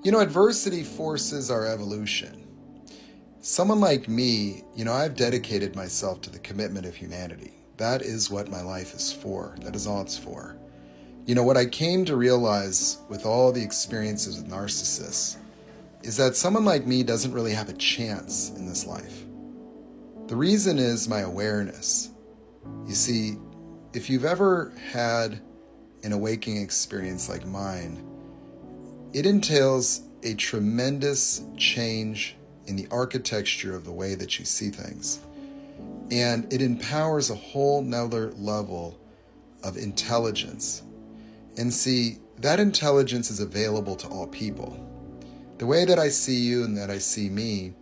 Adversity forces our evolution. Someone like me, I've dedicated myself to the commitment of humanity. That is what my life is for. That is all it's for. What I came to realize with all the experiences with narcissists is that someone like me doesn't really have a chance in this life. The reason is my awareness. You see, if you've ever had an awakening experience like mine, it entails a tremendous change in the architecture of the way that you see things. And it empowers a whole nother level of intelligence. And see, that intelligence is available to all people. The way that I see you and that I see me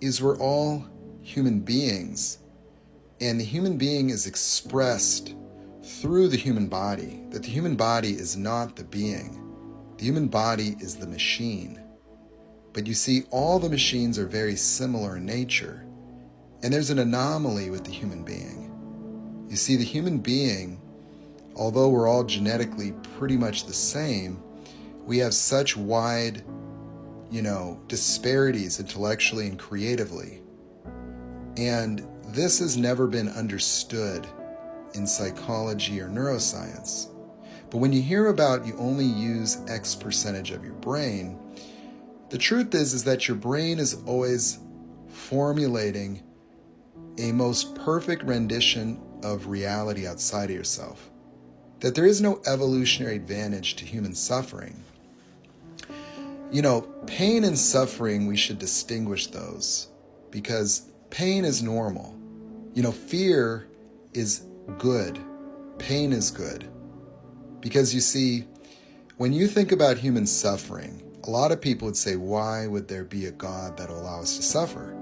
is we're all human beings. And the human being is expressed through the human body, that the human body is not the being. The human body is the machine. But you see, all the machines are very similar in nature. And there's an anomaly with the human being. You see, the human being, although we're all genetically pretty much the same, we have such wide, disparities intellectually and creatively. And this has never been understood in psychology or neuroscience. But when you hear about you only use X percentage of your brain, the truth is that your brain is always formulating a most perfect rendition of reality outside of yourself. That there is no evolutionary advantage to human suffering. Pain and suffering, we should distinguish those because pain is normal. Fear is good. Pain is good. Because you see, when you think about human suffering, a lot of people would say, why would there be a God that will allow us to suffer?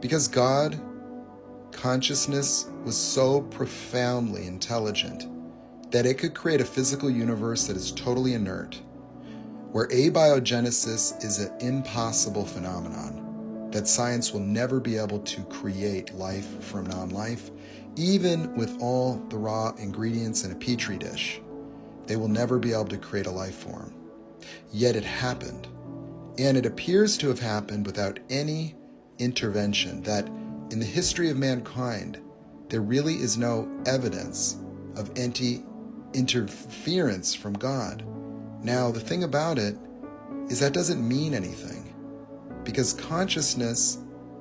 Because God, consciousness, was so profoundly intelligent that it could create a physical universe that is totally inert, where abiogenesis is an impossible phenomenon, that science will never be able to create life from non-life, even with all the raw ingredients in a petri dish. They will never be able to create a life form. Yet it happened. And it appears to have happened without any intervention, that in the history of mankind, there really is no evidence of any interference from God. Now, the thing about it is that doesn't mean anything, because consciousness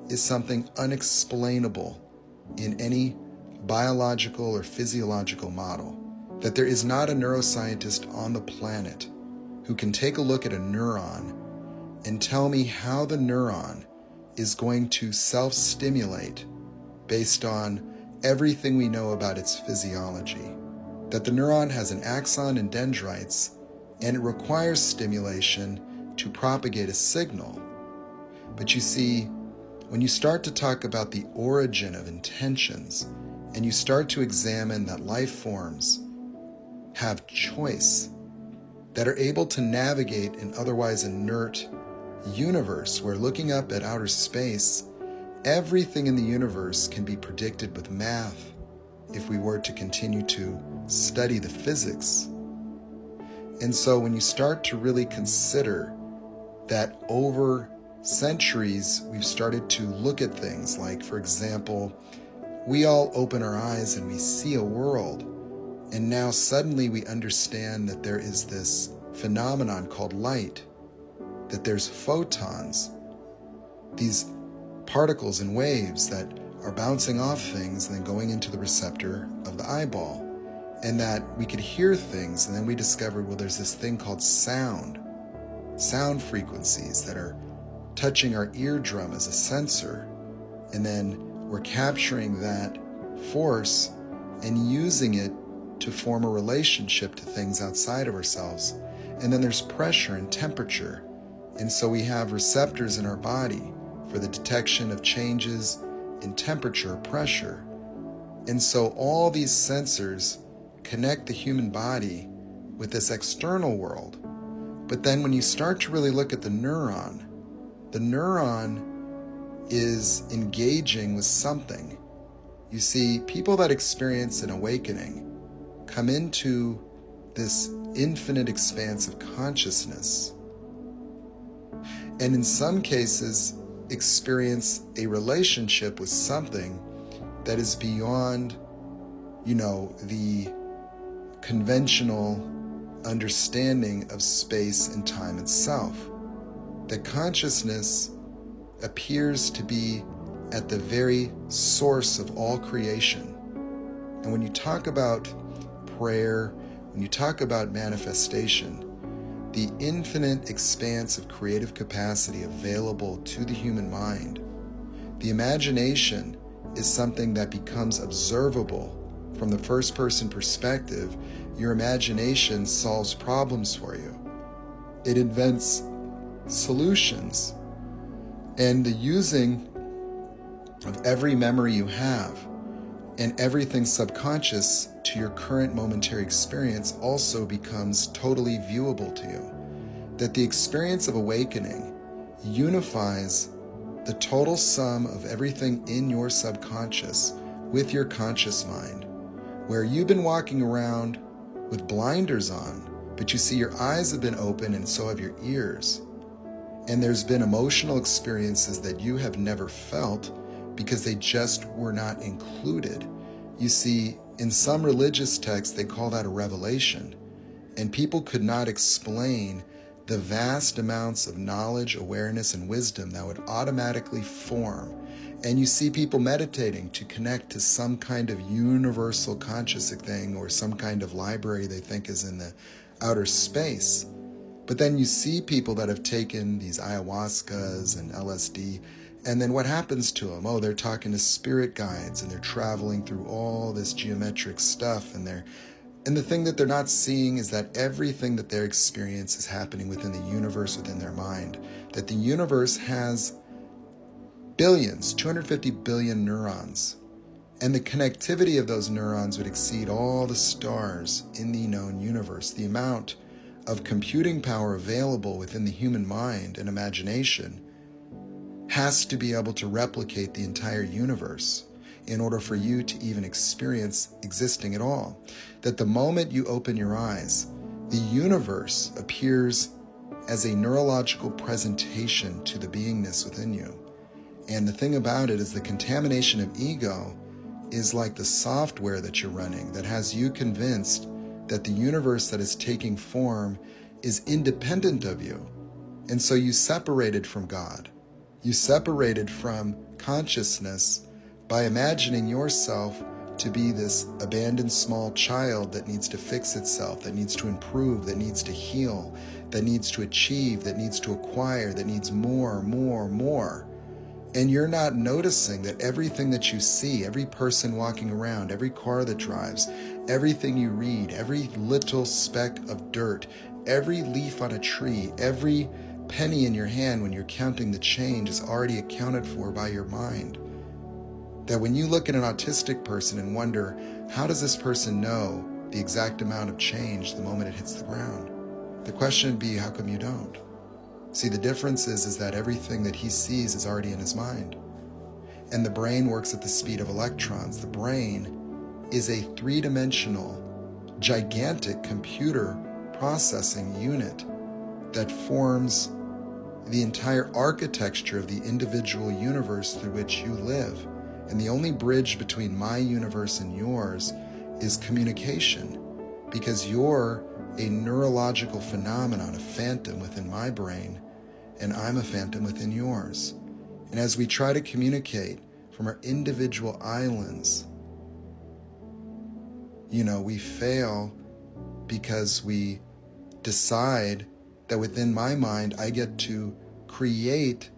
is something unexplainable in any biological or physiological model. That there is not a neuroscientist on the planet who can take a look at a neuron and tell me how the neuron is going to self-stimulate based on everything we know about its physiology. That the neuron has an axon and dendrites, and it requires stimulation to propagate a signal. But you see, when you start to talk about the origin of intentions, and you start to examine that life forms have choice, that are able to navigate an otherwise inert universe where, looking up at outer space, everything in the universe can be predicted with math if we were to continue to study the physics. And so when you start to really consider that over centuries we've started to look at things like, for example, we all open our eyes and we see a world. And now suddenly we understand that there is this phenomenon called light, that there's photons, these particles and waves that are bouncing off things and then going into the receptor of the eyeball, and that we could hear things. And then we discovered, well, there's this thing called sound frequencies that are touching our eardrum as a sensor, and then we're capturing that force and using it to form a relationship to things outside of ourselves. And then there's pressure and temperature. And so we have receptors in our body for the detection of changes in temperature or pressure. And so all these sensors connect the human body with this external world. But then when you start to really look at the neuron is engaging with something. You see, people that experience an awakening come into this infinite expanse of consciousness and in some cases experience a relationship with something that is beyond, the conventional understanding of space and time itself. That consciousness appears to be at the very source of all creation. And when you talk about prayer, when you talk about manifestation, the infinite expanse of creative capacity available to the human mind, the imagination is something that becomes observable from the first person perspective. Your imagination solves problems for you. It invents solutions. And the using of every memory you have and everything subconscious to your current momentary experience also becomes totally viewable to you. That the experience of awakening unifies the total sum of everything in your subconscious with your conscious mind, where you've been walking around with blinders on, but you see your eyes have been open and so have your ears. And there's been emotional experiences that you have never felt because they just were not included. You see, in some religious texts, they call that a revelation. And people could not explain the vast amounts of knowledge, awareness, and wisdom that would automatically form. And you see people meditating to connect to some kind of universal conscious thing or some kind of library they think is in the outer space. But then you see people that have taken these ayahuascas and LSD, and then what happens to them? Oh, they're talking to spirit guides and they're traveling through all this geometric stuff, and the thing that they're not seeing is that everything that their experience is happening within the universe, within their mind. That the universe has billions, 250 billion neurons, and the connectivity of those neurons would exceed all the stars in the known universe. The amount of computing power available within the human mind and imagination has to be able to replicate the entire universe in order for you to even experience existing at all. That the moment you open your eyes, the universe appears as a neurological presentation to the beingness within you. And the thing about it is the contamination of ego is like the software that you're running that has you convinced that the universe that is taking form is independent of you. And so you separated from God. You separated from consciousness by imagining yourself to be this abandoned small child that needs to fix itself, that needs to improve, that needs to heal, that needs to achieve, that needs to acquire, that needs more. And you're not noticing that everything that you see, every person walking around, every car that drives, everything you read, every little speck of dirt, every leaf on a tree, every penny in your hand when you're counting the change is already accounted for by your mind. That when you look at an autistic person and wonder, how does this person know the exact amount of change the moment it hits the ground? The question would be, how come you don't? See, the difference is that everything that he sees is already in his mind. And the brain works at the speed of electrons. The brain is a three-dimensional, gigantic computer processing unit that forms the entire architecture of the individual universe through which you live. And the only bridge between my universe and yours is communication, because you're a neurological phenomenon, a phantom within my brain, and I'm a phantom within yours. And as we try to communicate from our individual islands, we fail because we decide that within my mind I get to create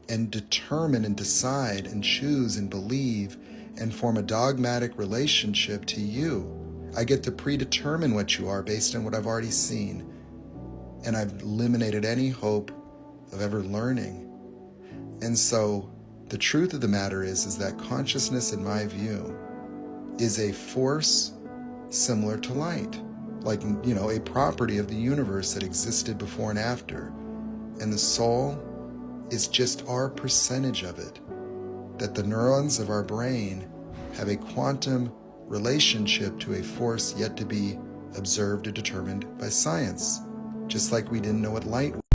and determine and decide and choose and believe and form a dogmatic relationship to you. I get to predetermine what you are based on what I've already seen. And I've eliminated any hope of ever learning. And so the truth of the matter is that consciousness, in my view, is a force similar to light. Like, a property of the universe that existed before and after. And the soul is just our percentage of it. That the neurons of our brain have a quantum relationship to a force yet to be observed or determined by science. Just like we didn't know what light was.